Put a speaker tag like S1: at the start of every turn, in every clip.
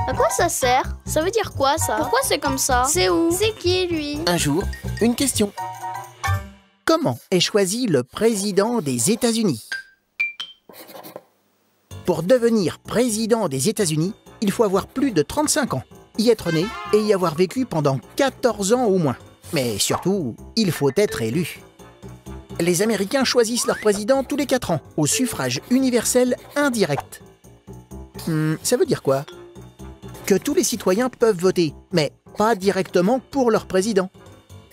S1: À quoi ça sert? Ça veut dire quoi ça? Pourquoi c'est comme ça? C'est où? C'est qui lui?
S2: Un jour, une question. Comment est choisi le président des États-Unis? Pour devenir président des États-Unis, il faut avoir plus de 35 ans, y être né et y avoir vécu pendant 14 ans au moins. Mais surtout, il faut être élu. Les Américains choisissent leur président tous les 4 ans, au suffrage universel indirect. Ça veut dire quoi? Que tous les citoyens peuvent voter, mais pas directement pour leur président.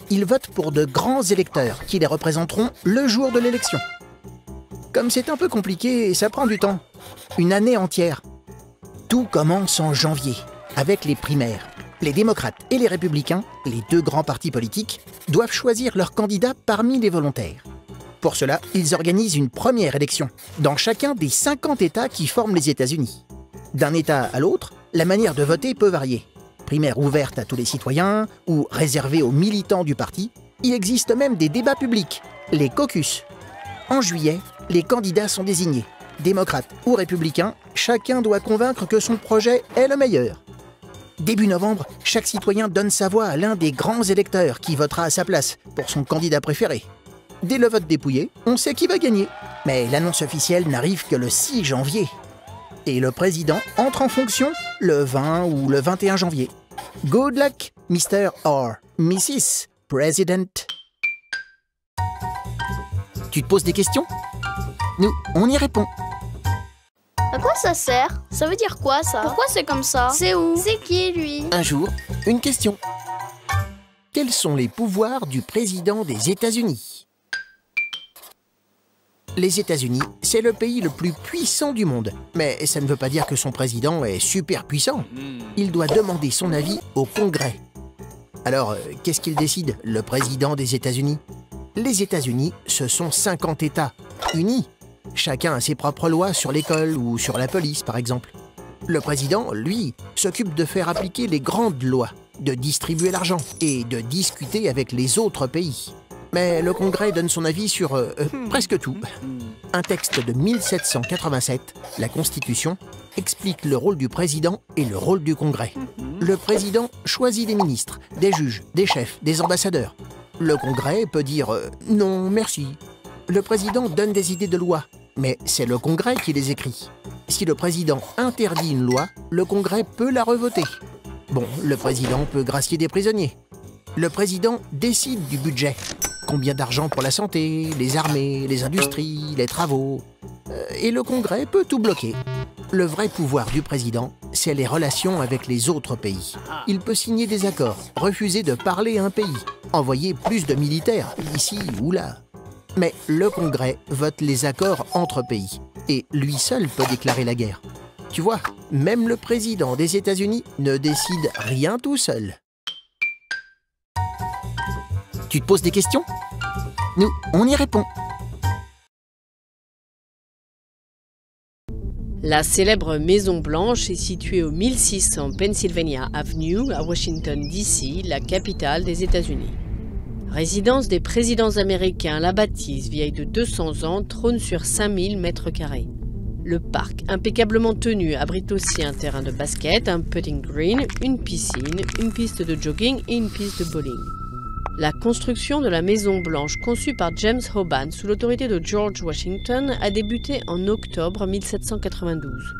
S2: Ils votent pour de grands électeurs qui les représenteront le jour de l'élection. Comme c'est un peu compliqué, ça prend du temps. Une année entière. Tout commence en janvier, avec les primaires. Les démocrates et les républicains, les deux grands partis politiques, doivent choisir leur candidat parmi les volontaires. Pour cela, ils organisent une première élection, dans chacun des 50 États qui forment les États-Unis. D'un État à l'autre, la manière de voter peut varier. Primaire ouverte à tous les citoyens ou réservée aux militants du parti, il existe même des débats publics, les caucus. En juillet, les candidats sont désignés. Démocrates ou républicains, chacun doit convaincre que son projet est le meilleur. Début novembre, chaque citoyen donne sa voix à l'un des grands électeurs qui votera à sa place pour son candidat préféré. Dès le vote dépouillé, on sait qui va gagner. Mais l'annonce officielle n'arrive que le 6 janvier. Et le président entre en fonction le 20 ou le 21 janvier. Good luck, Mr. or Mrs. President. Tu te poses des questions? Nous, on y répond.
S1: À quoi ça sert? Ça veut dire quoi ça? Pourquoi c'est comme ça? C'est où? C'est qui lui?
S2: Un jour, une question. Quels sont les pouvoirs du président des États-Unis? Les États-Unis, c'est le pays le plus puissant du monde. Mais ça ne veut pas dire que son président est super puissant. Il doit demander son avis au Congrès. Alors, qu'est-ce qu'il décide, le président des États-Unis? Les États-Unis, ce sont 50 États, unis. Chacun a ses propres lois sur l'école ou sur la police, par exemple. Le président, lui, s'occupe de faire appliquer les grandes lois, de distribuer l'argent et de discuter avec les autres pays. Mais le Congrès donne son avis sur presque tout. Un texte de 1787, la Constitution, explique le rôle du président et le rôle du Congrès. Le président choisit des ministres, des juges, des chefs, des ambassadeurs. Le Congrès peut dire non, merci. Le président donne des idées de loi, mais c'est le Congrès qui les écrit. Si le président interdit une loi, le Congrès peut la revoter. Bon, le président peut gracier des prisonniers. Le président décide du budget. Combien d'argent pour la santé, les armées, les industries, les travaux. Et le Congrès peut tout bloquer. Le vrai pouvoir du président, c'est les relations avec les autres pays. Il peut signer des accords, refuser de parler à un pays, envoyer plus de militaires, ici ou là. Mais le Congrès vote les accords entre pays, et lui seul peut déclarer la guerre. Tu vois, même le président des États-Unis ne décide rien tout seul. Tu te poses des questions? Nous, on y répond.
S3: La célèbre Maison Blanche est située au 1600 Pennsylvania Avenue à Washington, D.C., la capitale des États-Unis. Résidence des présidents américains, la bâtisse, vieille de 200 ans, trône sur 5000 mètres carrés. Le parc, impeccablement tenu, abrite aussi un terrain de basket, un putting green, une piscine, une piste de jogging et une piste de bowling. La construction de la Maison Blanche, conçue par James Hoban sous l'autorité de George Washington, a débuté en octobre 1792.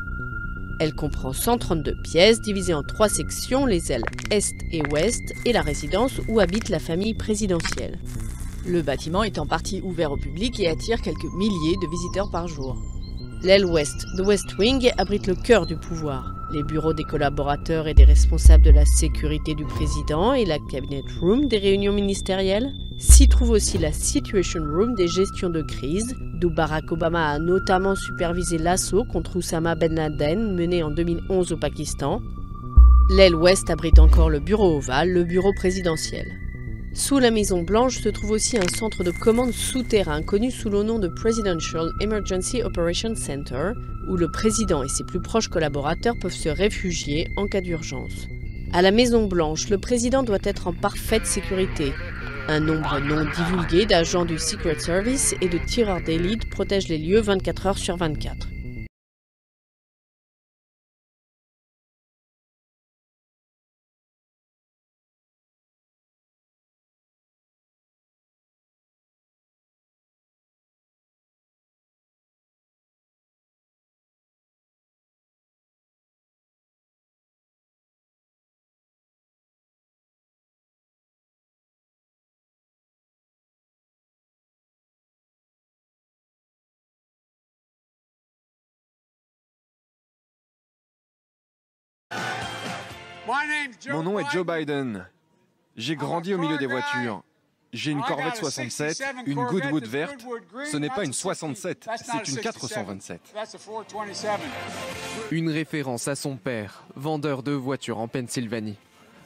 S3: Elle comprend 132 pièces divisées en 3 sections, les ailes Est et Ouest, et la résidence où habite la famille présidentielle.
S4: Le bâtiment est en partie ouvert au public et attire quelques milliers de visiteurs par jour.
S3: L'aile Ouest, The West Wing, abrite le cœur du pouvoir. Les bureaux des collaborateurs et des responsables de la sécurité du président et la Cabinet Room des réunions ministérielles. S'y trouve aussi la Situation Room des gestions de crise, d'où Barack Obama a notamment supervisé l'assaut contre Oussama Ben Laden mené en 2011 au Pakistan. L'aile Ouest abrite encore le bureau ovale, le bureau présidentiel. Sous la Maison Blanche se trouve aussi un centre de commande souterrain connu sous le nom de Presidential Emergency Operations Center, où le président et ses plus proches collaborateurs peuvent se réfugier en cas d'urgence. À la Maison Blanche, le président doit être en parfaite sécurité. Un nombre non divulgué d'agents du Secret Service et de tireurs d'élite protègent les lieux 24 heures sur 24.
S5: Mon nom est Joe Biden. J'ai grandi au milieu des voitures. J'ai une Corvette 67, une Goodwood verte. Ce n'est pas une 67, c'est une 427.
S6: Une référence à son père, vendeur de voitures en Pennsylvanie.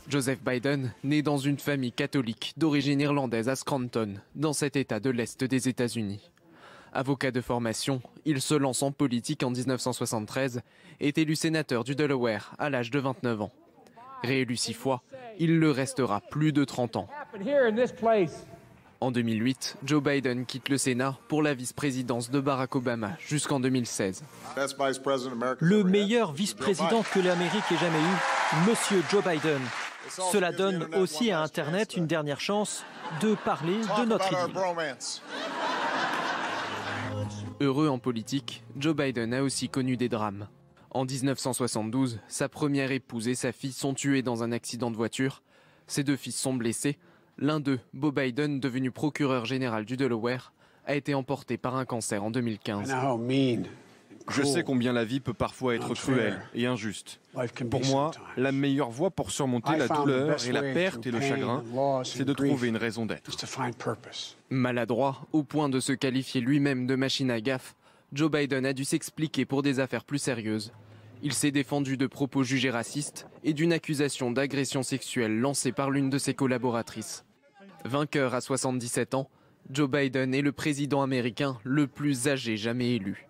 S6: Joseph Biden, né dans une famille catholique d'origine irlandaise à Scranton, dans cet état de l'Est des États-Unis. Avocat de formation, il se lance en politique en 1973 et est élu sénateur du Delaware à l'âge de 29 ans. Réélu 6 fois, il le restera plus de 30 ans. En 2008, Joe Biden quitte le Sénat pour la vice-présidence de Barack Obama jusqu'en 2016.
S7: Le meilleur vice-président que l'Amérique ait jamais eu, Monsieur Joe Biden. Cela donne aussi à Internet une dernière chance de parler de notre idylle.
S6: Heureux en politique, Joe Biden a aussi connu des drames. En 1972, sa première épouse et sa fille sont tuées dans un accident de voiture. Ses 2 fils sont blessés. L'un d'eux, Beau Biden, devenu procureur général du Delaware, a été emporté par un cancer en 2015.
S5: Je sais combien la vie peut parfois être cruelle et injuste. Pour moi, la meilleure voie pour surmonter la douleur et la perte et le chagrin, c'est de trouver une raison d'être.
S6: Maladroit, au point de se qualifier lui-même de machine à gaffe, Joe Biden a dû s'expliquer pour des affaires plus sérieuses. Il s'est défendu de propos jugés racistes et d'une accusation d'agression sexuelle lancée par l'une de ses collaboratrices. Vainqueur à 77 ans, Joe Biden est le président américain le plus âgé jamais élu.